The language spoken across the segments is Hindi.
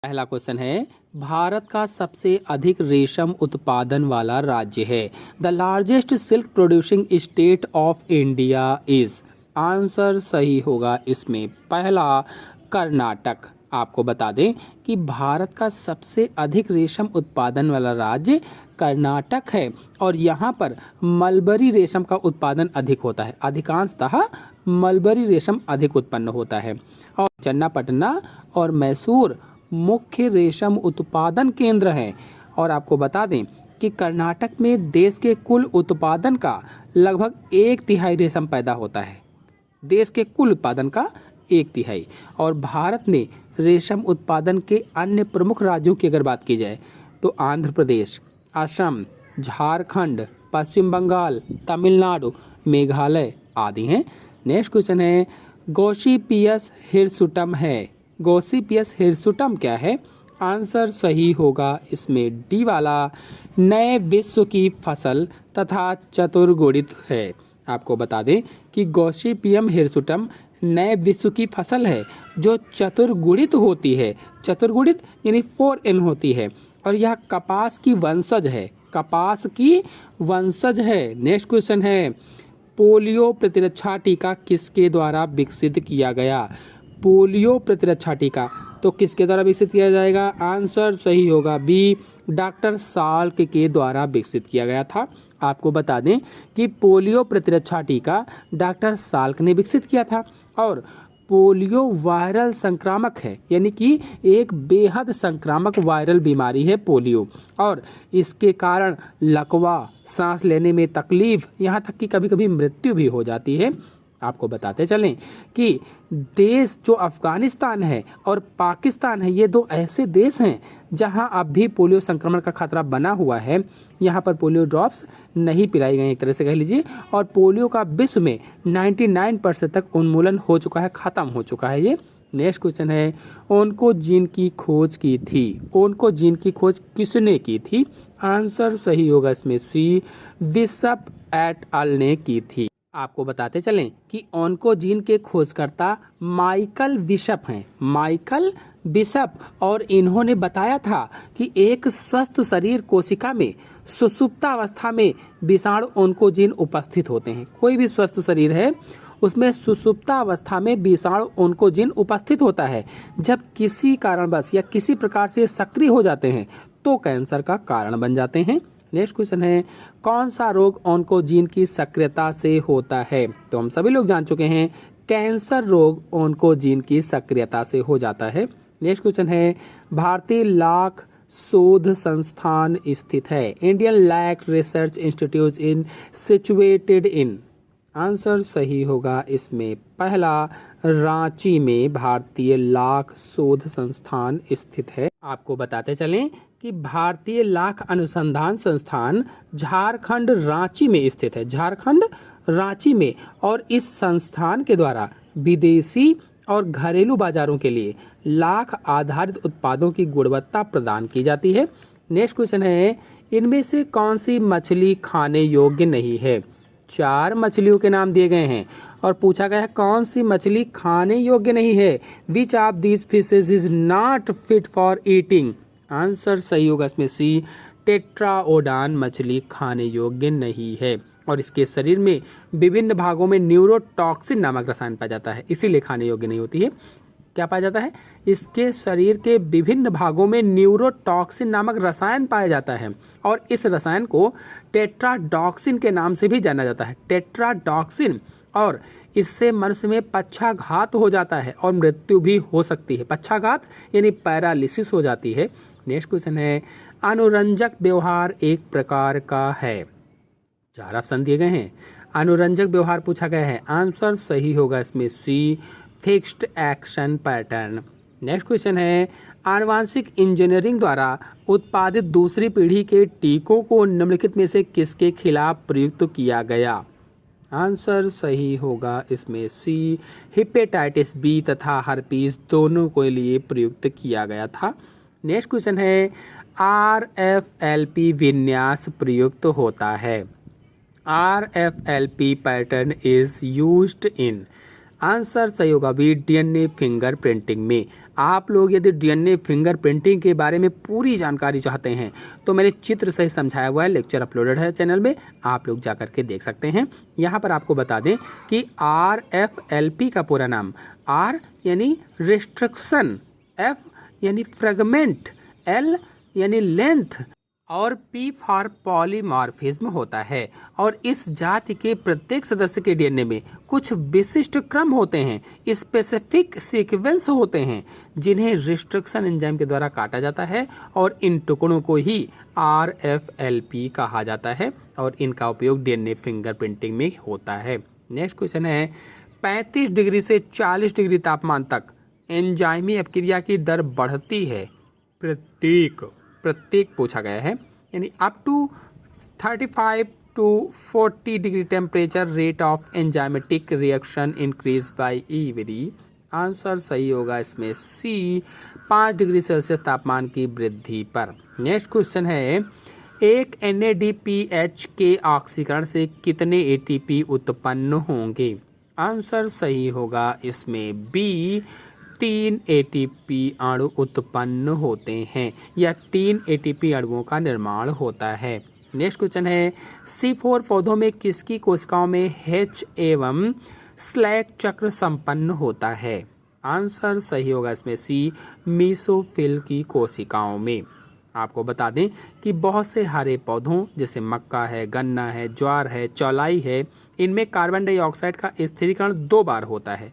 पहला क्वेश्चन है, भारत का सबसे अधिक रेशम उत्पादन वाला राज्य है। The largest silk producing state of India is. Answer सही होगा इसमें पहला कर्नाटक। आपको बता दें कि भारत का सबसे अधिक रेशम उत्पादन वाला राज्य कर्नाटक है और यहाँ पर मलबरी रेशम का उत्पादन अधिक होता है। अधिकांशतः मलबरी रेशम अधिक उत्पन्न होता है और चन्नापटना और मैसूर मुख्य रेशम उत्पादन केंद्र हैं। और आपको बता दें कि कर्नाटक में देश के कुल उत्पादन का लगभग 1/3 रेशम पैदा होता है। देश के कुल उत्पादन का 1/3। और भारत में रेशम उत्पादन के अन्य प्रमुख राज्यों की अगर बात की जाए तो आंध्र प्रदेश, असम, झारखंड, पश्चिम बंगाल, तमिलनाडु, मेघालय आदि हैं। नेक्स्ट क्वेश्चन है, गॉसिपियस हिरसुटम है। गॉसिपियस हिरसुटम क्या है? आंसर सही होगा इसमें डी वाला, नए विश्व की फसल तथा चतुर्गुणित है। आपको बता दें कि गॉसिपियम हिरसुटम नए विश्व की फसल है जो चतुर्गुणित होती है। चतुर्गुणित यानी 4n होती है और यह कपास की वंशज है। कपास की वंशज है। नेक्स्ट क्वेश्चन है, पोलियो प्रतिरक्षा टीका किसके द्वारा विकसित किया गया? पोलियो प्रतिरक्षा टीका तो किसके द्वारा विकसित किया जाएगा? आंसर सही होगा बी, डॉक्टर साल्क के द्वारा विकसित किया गया था। आपको बता दें कि पोलियो प्रतिरक्षा टीका डॉक्टर साल्क ने विकसित किया था और पोलियो वायरल संक्रामक है, यानी कि एक बेहद संक्रामक वायरल बीमारी है पोलियो और इसके कारण लकवा, सांस लेने में तकलीफ, यहाँ तक कि कभी कभी मृत्यु भी हो जाती है। आपको बताते चलें कि देश जो अफगानिस्तान है और पाकिस्तान है, ये दो ऐसे देश हैं जहां अब भी पोलियो संक्रमण का खतरा बना हुआ है। यहां पर पोलियो ड्रॉप्स नहीं पिलाई गई, एक तरह से कह लीजिए, और पोलियो का विश्व में 99% तक उन्मूलन हो चुका है, खत्म हो चुका है ये। नेक्स्ट क्वेश्चन है, ओन्कोजीन की खोज की थी। ओन्कोजीन की खोज किसने की थी? आंसर सही होगा इसमें सी, बिशप एट अल ने की थी। आपको बताते चलें कि ओन्कोजीन के खोजकर्ता माइकल बिशप हैं। माइकल बिशप, और इन्होंने बताया था कि एक स्वस्थ शरीर कोशिका में सुषुप्तावस्था में विषाणु ओन्कोजीन उपस्थित होते हैं। कोई भी स्वस्थ शरीर है उसमें सुषुप्तावस्था में विषाणु ओन्कोजीन उपस्थित होता है। जब किसी कारणवश या किसी प्रकार से सक्रिय हो जाते हैं तो कैंसर का कारण बन जाते हैं। नेक्स्ट क्वेश्चन है, कौन सा रोग ओन्कोजीन की सक्रियता से होता है? तो हम सभी लोग जान चुके हैं, कैंसर रोग ओन्कोजीन की सक्रियता से हो जाता है। नेक्स्ट क्वेश्चन है, भारतीय लाख शोध संस्थान स्थित है। Indian lac research institute in situated in. Answer सही होगा इसमें पहला, रांची में भारतीय लाख शोध संस्थान स्थित है। आपको बताते चलें कि भारतीय लाख अनुसंधान संस्थान झारखंड रांची में स्थित है। झारखंड रांची में, और इस संस्थान के द्वारा विदेशी और घरेलू बाजारों के लिए लाख आधारित उत्पादों की गुणवत्ता प्रदान की जाती है। नेक्स्ट क्वेश्चन है, इनमें से कौन सी मछली खाने योग्य नहीं है? 4 मछलियों के नाम दिए गए हैं और पूछा गया है कौन सी मछली खाने योग्य नहीं है। Which of these fishes is not fit for eating? Answer सही होगा इसमें सी, टेट्राओडान मछली खाने योग्य नहीं है और इसके शरीर में विभिन्न भागों में न्यूरोटॉक्सिन नामक रसायन पाया जाता है, इसीलिए खाने योग्य नहीं होती है। क्या पाया जाता है? इसके शरीर के विभिन्न भागों में न्यूरोटॉक्सिन नामक रसायन पाया जाता है और इस रसायन को टेट्राडॉक्सिन के नाम से भी जाना जाता है। टेट्राडॉक्सिन, और इससे मनुष्य में पक्षाघात हो जाता है और मृत्यु भी हो सकती है। पक्षाघात यानी पैरालिसिस हो जाती है। नेक्स्ट क्वेश्चन है, अनुरंजक व्यवहार एक प्रकार का है। 4 ऑप्शन दिए गए हैं। अनुरंजक व्यवहार पूछा गया है। आंसर सही होगा इसमें C, fixed action pattern. Next question है, आनुवांशिक इंजीनियरिंग द्वारा उत्पादित दूसरी पीढ़ी के टीकों को निम्नलिखित में से किसके खिलाफ प्रयुक्त किया गया? आंसर सही होगा इसमें सी, हेपेटाइटिस बी तथा हर्पीस दोनों के लिए प्रयुक्त किया गया था। नेक्स्ट क्वेश्चन है, RFLP विन्यास प्रयुक्त होता है। RFLP pattern is used in. Answer सही होगा बी, डीएनए फिंगर प्रिंटिंग में। आप लोग यदि डीएनए फिंगर प्रिंटिंग के बारे में पूरी जानकारी चाहते हैं तो मैंने चित्र सही समझाया हुआ है, लेक्चर अपलोडेड है चैनल में, आप लोग जा करके देख सकते हैं। यहाँ पर आपको बता दें कि RFLP का पूरा नाम, R यानी रिस्ट्रिक्शन, F यानी फ्रेगमेंट, L यानी लेंथ और P फॉर पॉलीमॉर्फिज्म होता है। और इस जाति के प्रत्येक सदस्य के डीएनए में कुछ विशिष्ट क्रम होते हैं, स्पेसिफिक सीक्वेंस होते हैं, जिन्हें रिस्ट्रिक्शन एंजाइम के द्वारा काटा जाता है और इन टुकड़ों को ही RFLP कहा जाता है और इनका उपयोग डीएनए फिंगरप्रिंटिंग में होता है। नेक्स्ट क्वेश्चन है 35 डिग्री से 40 डिग्री तापमान तक एंजाइमी अपक्रिया की दर बढ़ती है। प्रत्येक पूछा गया है, यानी up to 35 to 40 degree temperature rate of enzymatic reaction increase by every. Answer सही होगा इसमें सी, 5 डिग्री सेल्सियस तापमान की वृद्धि पर। नेक्स्ट क्वेश्चन है एक NADPH के ऑक्सीकरण से कितने ATP उत्पन्न होंगे। आंसर सही होगा इसमें बी, 3 ATP अणु उत्पन्न होते हैं या 3 ATP अणुओं का निर्माण होता है। नेक्स्ट क्वेश्चन है C4 पौधों में किसकी कोशिकाओं में H एवं स्लैग चक्र संपन्न होता है। आंसर सही होगा इसमें सी, मीसोफिल की कोशिकाओं में। आपको बता दें कि बहुत से हरे पौधों जैसे मक्का है, गन्ना है, ज्वार है, चौलाई है, इनमें कार्बन डाइऑक्साइड का स्थिरीकरण 2 बार होता है।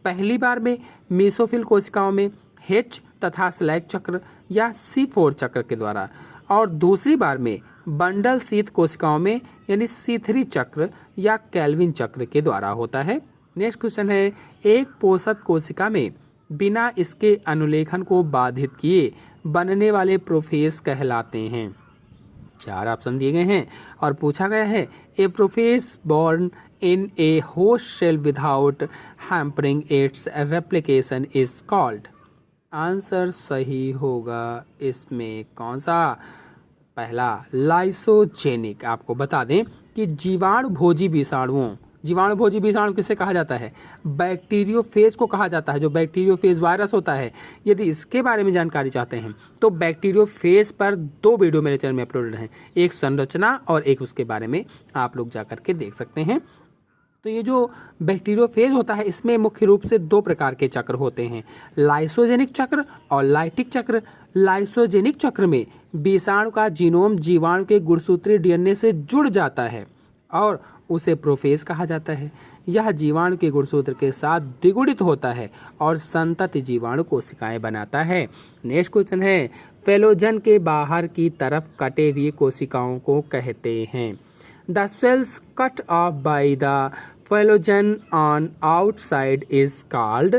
पहली बार में मीसोफिल कोशिकाओं में H तथा स्लैग चक्र या C4 चक्र के द्वारा, और दूसरी बार में बंडल शीथ कोशिकाओं में यानी C3 चक्र या कैल्विन चक्र के द्वारा होता है। नेक्स्ट क्वेश्चन है एक पोषक कोशिका में बिना इसके अनुलेखन को बाधित किए बनने वाले प्रोफेज कहलाते हैं। 4 ऑप्शन दिए गए हैं और पूछा गया है a prophage borne in a host cell without hampering its replication is called. Answer सही होगा इसमें कौन सा, पहला लाइसोजेनिक। आपको बता दें कि जीवाणुभोजी विषाणु किसे कहा जाता है, बैक्टीरियोफेज को कहा जाता है, जो बैक्टीरियोफेज वायरस होता है। यदि इसके बारे में जानकारी चाहते हैं तो बैक्टीरियोफेज पर 2 वीडियो मेरे चैनल में अपलोडेड हैं, एक संरचना और एक उसके बारे में, आप लोग जाकर के देख सकते हैं। तो ये जो बैक्टीरियोफेज होता है इसमें मुख्य रूप से 2 प्रकार के चक्र होते हैं, लाइसोजेनिक चक्र और लाइटिक चक्र। लाइसोजेनिक चक्र में विषाणु का जीनोम जीवाणु के गुणसूत्रीय डीएनए से जुड़ जाता है और उसे प्रोफेज कहा जाता है। यह जीवाणु के गुणसूत्र के साथ द्विगुणित होता है और संतति जीवाणु कोशिकाएं बनाता है। नेक्स्ट क्वेश्चन है फेलोजन के बाहर की तरफ कटे हुए कोशिकाओं को कहते हैं। The cells cut off by the phellogen on outside is called.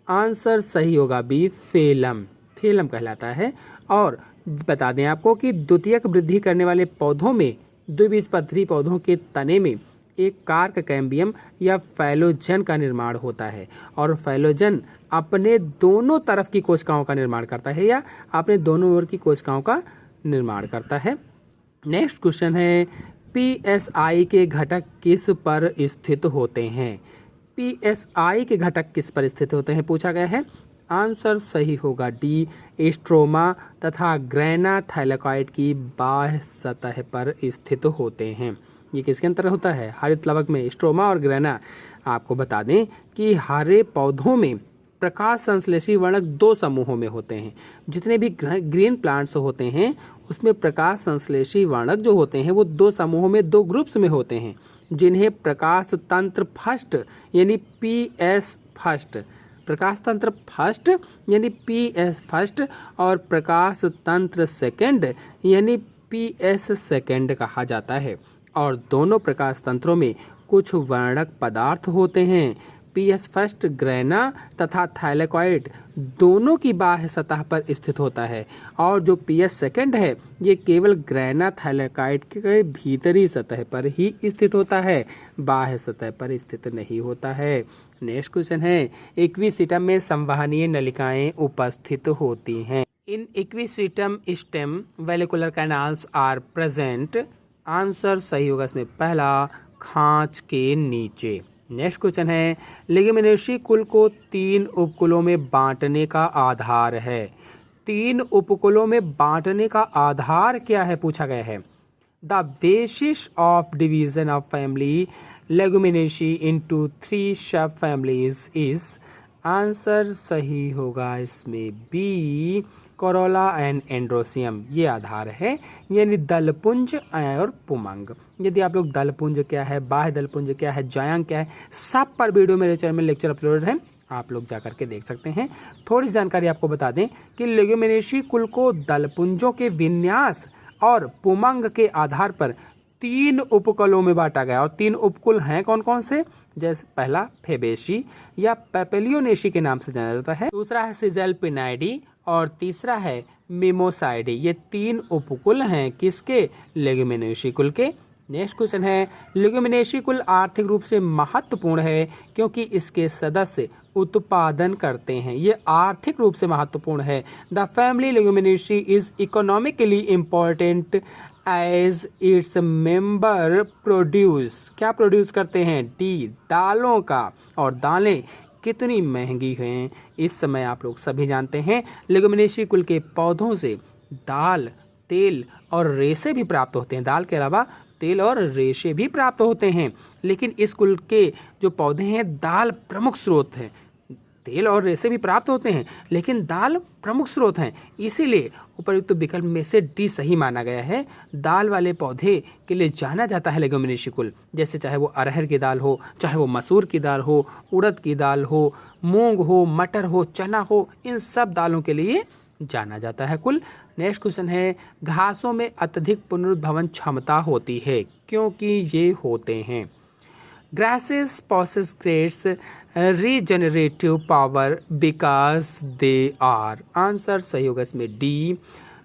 Answer सही होगा बी, फेलम कहलाता है। और बता दें आपको कि द्वितीयक वृद्धि करने वाले पौधों में, द्विबीजपत्री पौधों के तने में एक कार्क कैम्बियम या फेलोजन का निर्माण होता है और फेलोजन अपने दोनों तरफ की कोशिकाओं का निर्माण करता है या अपने दोनों ओर की कोशिकाओं का निर्माण करता है। नेक्स्ट क्वेश्चन है PSI के घटक किस पर स्थित होते हैं। PSI के घटक किस पर स्थित होते हैं पूछा गया है। आंसर सही होगा डी, स्ट्रोमा तथा ग्रेना थाइलेकॉइड की बाह्य सतह पर स्थित होते हैं। ये किसके अंतर होता है, हरित प्लवक में स्ट्रोमा और ग्रेना। आपको बता दें कि हरे पौधों में प्रकाश संश्लेषी वर्णक 2 समूहों में होते हैं। जितने भी ग्रीन प्लांट्स होते हैं उसमें प्रकाश संश्लेषी वर्णक जो होते हैं वो 2 समूहों में, 2 ग्रुप्स में होते हैं, जिन्हें प्रकाश तंत्र फर्स्ट यानी PS फर्स्ट, प्रकाश तंत्र फर्स्ट यानी PS फर्स्ट और प्रकाश तंत्र सेकंड यानी PS सेकंड कहा जाता है। और दोनों प्रकाश तंत्रों में कुछ वर्णक पदार्थ होते हैं। PS फर्स्ट ग्रेना तथा थाइलेकॉइड दोनों की बाह्य सतह पर स्थित होता है और जो PS सेकंड है ये केवल ग्रेना थाइलेकॉइड के भीतरी सतह पर ही स्थित होता है, बाह्य सतह पर स्थित नहीं होता है। नेक्स्ट क्वेश्चन है इक्विसिटम में संवहनीय नलिकाएं उपस्थित होती हैं। In Equisetum stem vallecular canals are present. Answer सही होगा इसमें पहला, खांच के नीचे। नेक्स्ट क्वेश्चन है, लेग्यूमिनेसी कुल को 3 उपकुलों में बांटने का आधार है। 3 उपकुलों में बांटने का आधार क्या है पूछा गया है। The basis of division of family leguminosae into 3 sub families is. Answer सही होगा इसमें बी, कोरोला एंड एंड्रोसियम। ये आधार है, यानी दलपुंज और पुमंग। यदि आप लोग दलपुंज क्या है, बाह्य दलपुंज क्या है, जायांग क्या है, सब पर वीडियो मेरे चैनल में लेक्चर अपलोडेड है, आप लोग जाकर के देख सकते हैं। थोड़ी जानकारी आपको बता दें कि लेग्यूमिनेसी कुल को दलपुंजों के विन्यास और पुमंग के आधार पर 3 उपकुलों में बांटा गया। और 3 उपकुल हैं कौन कौन से, जैसे पहला फेबेसी या पेपेलियोनेसी के नाम से जाना जाता है, दूसरा है सिजेलपिनाइडी और तीसरा है मिमोसाइडी। ये 3 उपकुल हैं किसके, लेग्यूमिनेसी कुल के। नेक्स्ट क्वेश्चन है, लेग्यूमिनेसी कुल आर्थिक रूप से महत्वपूर्ण है क्योंकि इसके सदस्य उत्पादन करते हैं। ये आर्थिक रूप से महत्वपूर्ण है। The family leguminosae is economically important as its member produce, क्या प्रोड्यूस करते हैं, डी, दालों का। और दालें कितनी महंगी हैं इस समय आप लोग सभी जानते हैं। लेग्यूमिनेसी कुल के पौधों से दाल, तेल और रेशे भी प्राप्त होते हैं। दाल के अलावा तेल और रेशे भी प्राप्त होते हैं, लेकिन इस कुल के जो पौधे हैं दाल प्रमुख स्रोत है। तेल और रेशे भी प्राप्त होते हैं लेकिन दाल प्रमुख स्रोत हैं, इसीलिए उपयुक्त विकल्प में से डी सही माना गया है। दाल वाले पौधे के लिए जाना जाता है लेग्यूमिनेसी कुल, जैसे चाहे वो अरहर की दाल हो, चाहे वो मसूर की दाल हो, उड़द की दाल हो, मूंग हो, मटर हो, चना हो, इन सब दालों के लिए जाना जाता है कुल। नेक्स्ट क्वेश्चन है, घासों में अत्यधिक पुनरुद्भवन क्षमता होती है क्योंकि ये होते हैं। Grasses possess greats regenerative power because they are. Answer सही होगा इसमें डी,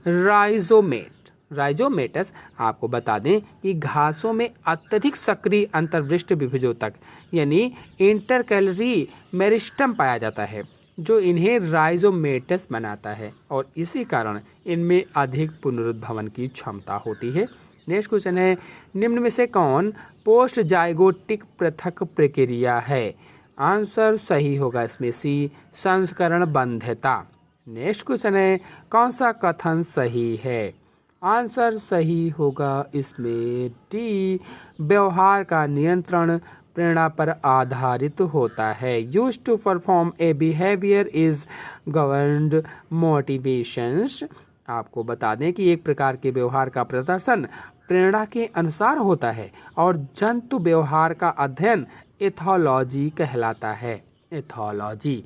राइजोमेट। राइजोमेटस आपको बता दें कि घासों में अत्यधिक सक्रिय अंतर्वृष्ट विभेदोतक यानी इंटरकैलरी मेरिस्टम पाया जाता है, जो इन्हें राइजोमेटस बनाता है और इसी कारण इनमें अधिक पुनरुद्भवन की क्षमता होती है। नेक्स्ट क्वेश्चन है, निम्न में से कौन पोस्ट जाइगोटिक पृथक प्रक्रिया है। आंसर सही होगा इसमें सी, संस्करण बंध्यता। नेक्स्ट क्वेश्चन है, कौन सा कथन सही है। आंसर सही होगा इसमें डी, व्यवहार का नियंत्रण प्रेरणा पर आधारित होता है। Use to perform a behaviour is governed motivations. आपको बता दें कि एक प्रकार के व्यवहार का प्रदर्शन प्रेरणा के अनुसार होता है और जंतु व्यवहार का अध्ययन एथोलॉजी कहलाता है। एथोलॉजी